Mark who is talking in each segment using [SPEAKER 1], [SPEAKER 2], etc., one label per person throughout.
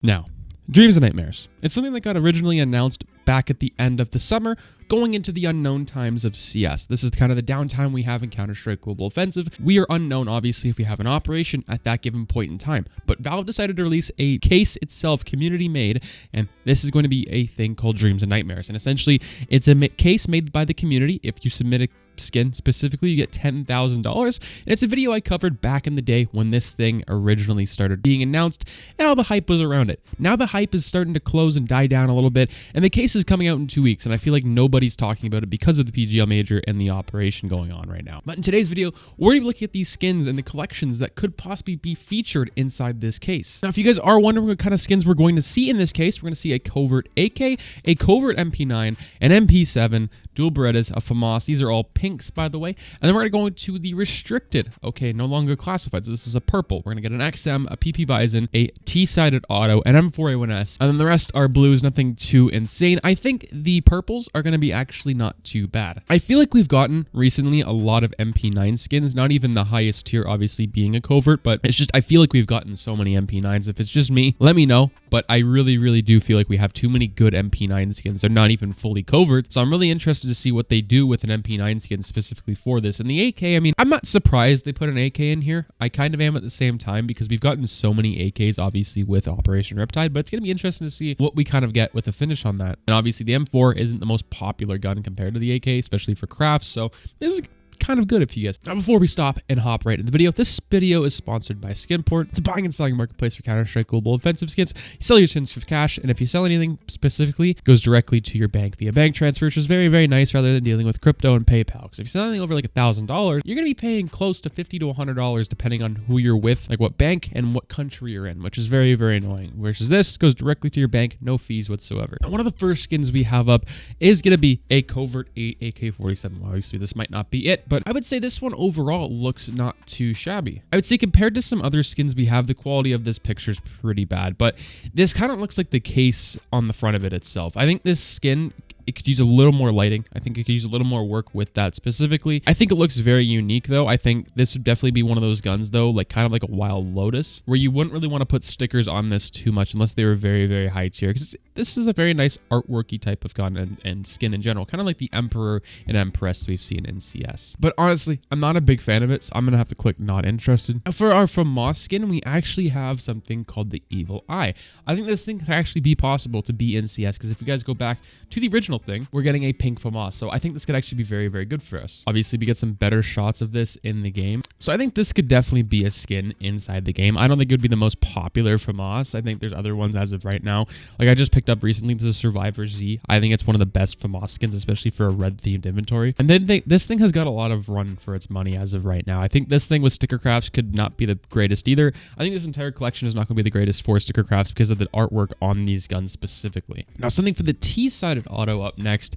[SPEAKER 1] Now, dreams and nightmares. It's something that got originally announced back at the end of the summer, going into the unknown times of CS. This is kind of the downtime we have in Counter-Strike Global Offensive. We are unknown, obviously, if we have an operation at that given point in time. But Valve decided to release a case itself, community-made, and this is going to be a thing called Dreams and Nightmares. And essentially, it's a case made by the community. If you submit a skin specifically, you get $10,000. And it's a video I covered back in the day when this thing originally started being announced and all the hype was around it. Now the hype is starting to close and die down a little bit, and the case is coming out in 2 weeks, and I feel like nobody's talking about it because of the PGL Major and the operation going on right now. But in today's video, we're going to be looking at these skins and the collections that could possibly be featured inside this case. Now, if you guys are wondering what kind of skins we're going to see in this case, we're going to see a Covert AK, a Covert MP9, an MP7, dual Berettas, a FAMAS. These are all pinks, by the way. And then we're going to go into the restricted, okay, no longer classified. So this is a purple. We're going to get an XM, a PP Bison, a T-sided auto, an M4A1S, and then the rest are blues, nothing too insane. I think the purples are going to be actually not too bad. I feel like we've gotten recently a lot of MP9 skins, not even the highest tier, obviously being a Covert, but it's just, I feel like we've gotten so many MP9s. If it's just me, let me know. But I really do feel like we have too many good MP9 skins. They're not even fully covert. So I'm really interested to see what they do with an MP9 skin specifically for this. And the AK, I mean, I'm not surprised they put an AK in here. I kind of am at the same time because we've gotten so many AKs, obviously, with Operation RIPTIDE. But it's going to be interesting to see what we kind of get with a finish on that. And obviously, the M4 isn't the most popular gun compared to the AK, especially for crafts. So this is kind of good if you guys. Now, before we stop and hop right in the video, this video is sponsored by Skinport. It's a buying and selling marketplace for Counter-Strike Global Offensive skins. You sell your skins for cash, and if you sell anything specifically, it goes directly to your bank via bank transfer, which is very nice rather than dealing with crypto and PayPal. Because if you sell anything over like $1,000, you're going to be paying close to $50 to $100 depending on who you're with, like what bank and what country you're in, which is very annoying. Versus this goes directly to your bank, no fees whatsoever. And one of the first skins we have up is going to be a Covert AK47. Well, obviously, this might not be it, but I would say this one overall looks not too shabby. I would say compared to some other skins we have, the quality of this picture is pretty bad, but this kind of looks like the case on the front of it itself. I think this skin, it could use a little more lighting. I think it could use a little more work with that specifically. I think it looks very unique though. I think this would definitely be one of those guns though, like kind of like a Wild Lotus, where you wouldn't really want to put stickers on this too much unless they were very high tier. Because this is a very nice artworky type of gun and skin in general, kind of like the Emperor and Empress we've seen in CS. But honestly, I'm not a big fan of it, so I'm gonna have to click not interested. For our FAMAS skin, we actually have something called the Evil Eye. I think this thing could actually be possible to be in CS, because if you guys go back to the original thing, we're getting a pink FAMAS, so I think this could actually be very good for us. Obviously, we get some better shots of this in the game, so I think this could definitely be a skin inside the game. I don't think it would be the most popular FAMAS. I think there's other ones as of right now. Like I just picked up recently, this is Survivor Z. I think it's one of the best FAMAS skins, especially for a red themed inventory. And then this thing has got a lot of run for its money as of right now. I think this thing with sticker crafts could not be the greatest either. I think this entire collection is not going to be the greatest for sticker crafts because of the artwork on these guns specifically. Now, something for the T-sided auto up next.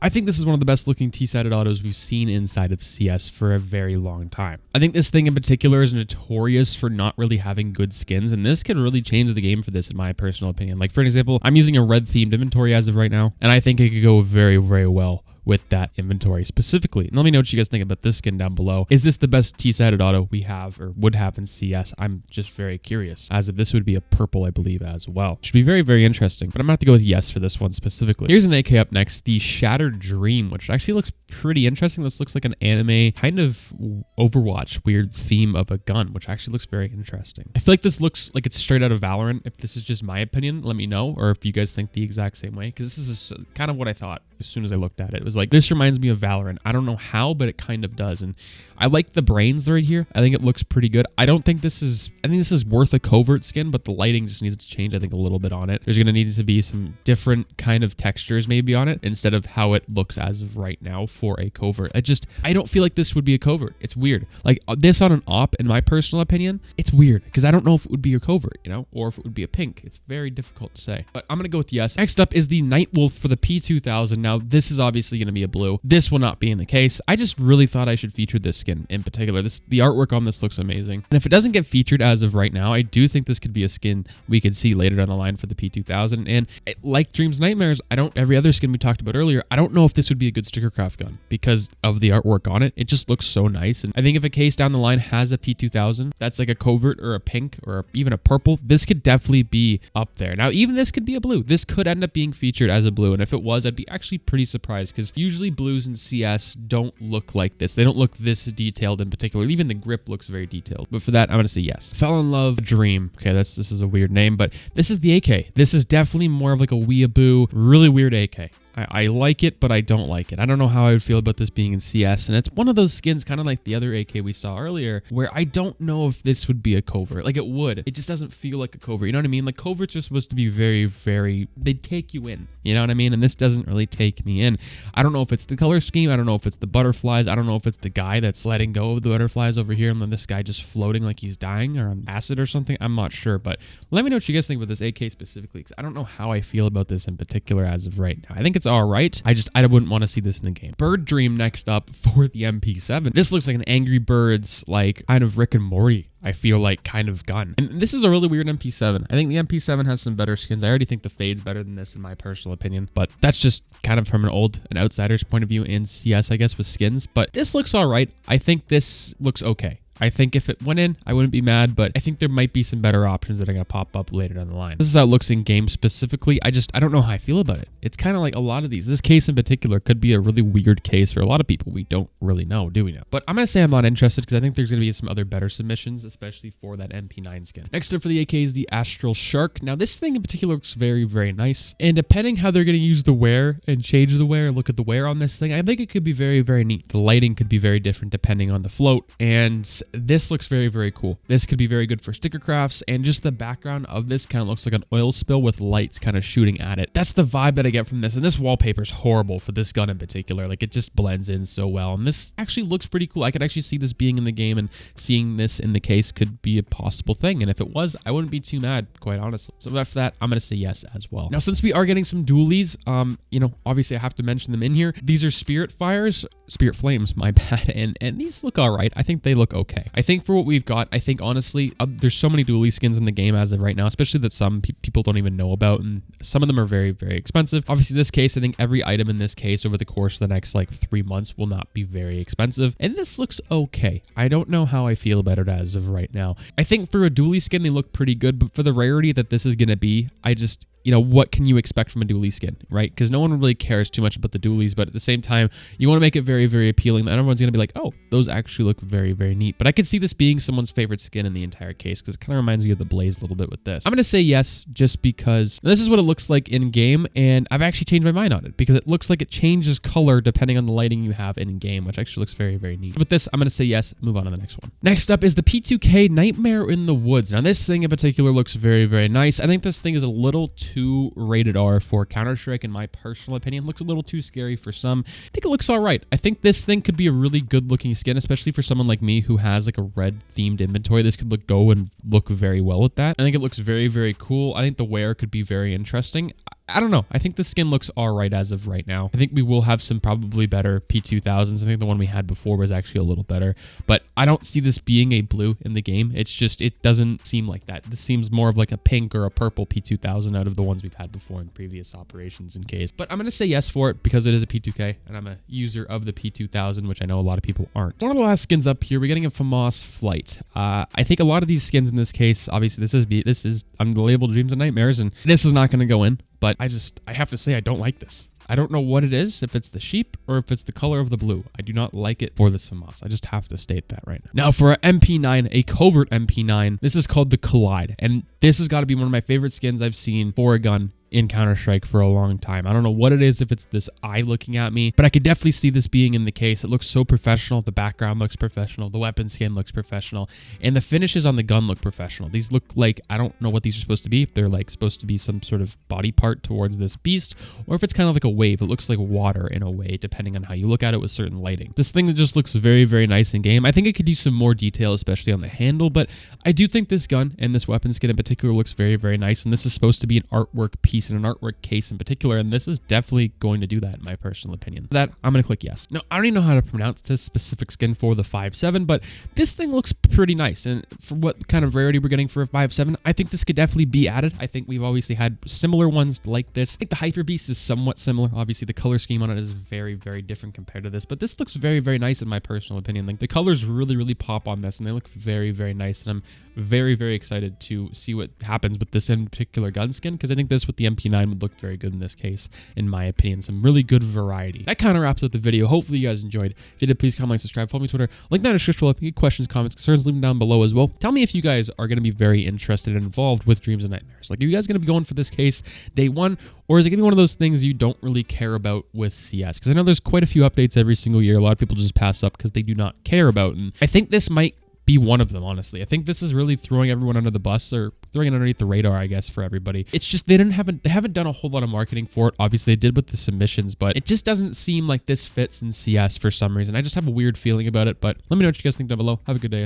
[SPEAKER 1] I think this is one of the best looking T-sided autos we've seen inside of CS for a very long time. I think this thing in particular is notorious for not really having good skins, and this could really change the game for this in my personal opinion. Like for an example, I'm using a red themed inventory as of right now, and I think it could go very well with that inventory specifically. And let me know what you guys think about this skin down below. Is this the best T-sided auto we have or would have in CS? I'm just very curious, as if this would be a purple, I believe, as well. Should be very interesting, but I'm gonna have to go with yes for this one specifically. Here's an AK up next, the Shattered Dream, which actually looks pretty interesting. This looks like an anime kind of Overwatch weird theme of a gun, which actually looks very interesting. I feel like this looks like it's straight out of Valorant. If this is just my opinion, let me know, or if you guys think the exact same way, because this is kind of what I thought as soon as I looked at it. It was like, this reminds me of Valorant. I don't know how, but it kind of does. And I like the brains right here. I think it looks pretty good. I think this is worth a Covert skin, but the lighting just needs to change, I think, a little bit on it. There's going to need to be some different kind of textures maybe on it instead of how it looks as of right now for a Covert. I don't feel like this would be a Covert. It's weird. Like this on an op, in my personal opinion, it's weird because I don't know if it would be a Covert, you know, or if it would be a pink. It's very difficult to say, but I'm going to go with yes. Next up is the Nightwolf for the P2000. Now, this is obviously going to be a blue. This will not be in the case. I just really thought I should feature this skin in particular. The artwork on this looks amazing. And if it doesn't get featured as of right now, I do think this could be a skin we could see later down the line for the P2000. And like Dreams Nightmares, every other skin we talked about earlier, I don't know if this would be a good sticker craft gun because of the artwork on it. It just looks so nice. And I think if a case down the line has a P2000 that's like a covert or a pink or even a purple, this could definitely be up there. Now, even this could be a blue. This could end up being featured as a blue. And if it was, I'd be actually pretty surprised because usually blues in CS don't look like this. They don't look this detailed in particular. Even the grip looks very detailed. But for that, I'm going to say yes. Fell in Love Dream. Okay, this is a weird name, but this is the AK. This is definitely more of like a weeaboo, really weird AK. I like it, but I don't like it. I don't know how I would feel about this being in CS, and it's one of those skins kind of like the other AK we saw earlier, where I don't know if this would be a covert. Like, it would. It just doesn't feel like a covert. You know what I mean? Like, coverts are supposed to be very, very... They take you in. You know what I mean? And this doesn't really take me in. I don't know if it's the color scheme. I don't know if it's the butterflies. I don't know if it's the guy that's letting go of the butterflies over here, and then this guy just floating like he's dying or on acid or something. I'm not sure, but let me know what you guys think about this AK specifically, because I don't know how I feel about this in particular as of right now. I think it's all right. I wouldn't want to see this in the game. Bird Dream next up for the MP7. This looks like an Angry Birds, like kind of Rick and Morty, I feel like, kind of gun. And this is a really weird MP7. I think the MP7 has some better skins. I already think the Fade's better than this in my personal opinion, but that's just kind of from an outsider's point of view in CS, I guess, with skins. But this looks all right. I think this looks okay. I think if it went in, I wouldn't be mad, but I think there might be some better options that are going to pop up later down the line. This is how it looks in game specifically. I don't know how I feel about it. It's kind of like a lot of these. This case in particular could be a really weird case for a lot of people. We don't really know, do we know? But I'm going to say I'm not interested because I think there's going to be some other better submissions, especially for that MP9 skin. Next up for the AK is the Astral Shark. Now, this thing in particular looks very, very nice. And depending how they're going to use the wear and change the wear, look at the wear on this thing, I think it could be very, very neat. The lighting could be very different depending on the float. And this looks very, very cool. This could be very good for sticker crafts, and just the background of this kind of looks like an oil spill with lights kind of shooting at it. That's the vibe that I get from this, and this wallpaper is horrible for this gun in particular. Like, it just blends in so well, and this actually looks pretty cool. I could actually see this being in the game, and seeing this in the case could be a possible thing, and if it was, I wouldn't be too mad, quite honestly. So after that, I'm going to say yes as well. Now, since we are getting some dualies, obviously I have to mention them in here. These are Spirit Flames, my bad, and these look all right. I think they look okay. I think for what we've got, I think honestly, there's so many dually skins in the game as of right now, especially that some people don't even know about, and some of them are very, very expensive. Obviously, this case, I think every item in this case over the course of the next like 3 months will not be very expensive, and this looks okay. I don't know how I feel about it as of right now. I think for a dually skin, they look pretty good, but for the rarity that this is going to be, what can you expect from a dually skin, right? Because no one really cares too much about the dualies, but at the same time, you want to make it very, very appealing that everyone's going to be like, oh, those actually look very, very neat. But I could see this being someone's favorite skin in the entire case because it kind of reminds me of the Blaze a little bit with this. I'm going to say yes, just because this is what it looks like in game, and I've actually changed my mind on it because it looks like it changes color depending on the lighting you have in game, which actually looks very, very neat. With this, I'm going to say yes, move on to the next one. Next up is the P2K Nightmare in the Woods. Now, this thing in particular looks very, very nice. I think this thing is a little too rated R for Counter-Strike, in my personal opinion. Looks a little too scary for some. I think it looks all right. I think this thing could be a really good looking skin, especially for someone like me who has like a red themed inventory. This could go and look very well with that. I think it looks very, very cool. I think the wear could be very interesting. I don't know. I think the skin looks all right as of right now. I think we will have some probably better P2000s. I think the one we had before was actually a little better, but I don't see this being a blue in the game. It's just, it doesn't seem like that. This seems more of like a pink or a purple P2000 out of the ones we've had before in previous operations in case. But I'm going to say yes for it because it is a P2K and I'm a user of the P2000, which I know a lot of people aren't. One of the last skins up here, we're getting a FAMAS Flight. I think a lot of these skins in this case, obviously this is under the label Dreams and Nightmares, and this is not going to go in. But I have to say, I don't like this. I don't know what it is, if it's the sheep or if it's the color of the blue. I do not like it for this FAMAS. I just have to state that right now. Now for an MP9, a covert MP9, this is called the Collide. And this has got to be one of my favorite skins I've seen for a gun in Counter-Strike for a long time. I don't know what it is, if it's this eye looking at me, but I could definitely see this being in the case. It looks so professional. The background looks professional. The weapon skin looks professional. And the finishes on the gun look professional. These look like, I don't know what these are supposed to be. If they're like supposed to be some sort of body part towards this beast, or if it's kind of like a wave. It looks like water in a way, depending on how you look at it with certain lighting. This thing just looks very, very nice in game. I think it could use some more detail, especially on the handle, but I do think this gun and this weapon skin in particular looks very, very nice. And this is supposed to be an artwork piece and an artwork case in particular. And this is definitely going to do that in my personal opinion. For that, I'm going to click yes. Now, I don't even know how to pronounce this specific skin for the 5.7, but this thing looks pretty nice. And for what kind of rarity we're getting for a 5.7, I think this could definitely be added. I think we've obviously had similar ones like this. I think the Hyper Beast is somewhat similar. Obviously, the color scheme on it is very, very different compared to this, but this looks very, very nice in my personal opinion. Like the colors really, really pop on this and they look very, very nice. And I'm very, very excited to see what happens with this in particular gun skin, because I think this with the MP9 would look very good in this case, in my opinion. Some really good variety. That kind of wraps up the video. Hopefully you guys enjoyed. If you did, please comment, like, subscribe, follow me on Twitter. Link down in the description below. If you get questions, comments, concerns, leave them down below as well. Tell me if you guys are going to be very interested and involved with Dreams and Nightmares. Like, are you guys going to be going for this case day one, or is it going to be one of those things you don't really care about with CS? Because I know there's quite a few updates every single year. A lot of people just pass up because they do not care about, and I think this might be one of them, honestly. I think this is really throwing everyone under the bus, or throwing it underneath the radar, I guess, for everybody. It's just they haven't done a whole lot of marketing for it. Obviously, they did with the submissions, but it just doesn't seem like this fits in CS for some reason. I just have a weird feeling about it, but let me know what you guys think down below. Have a good day.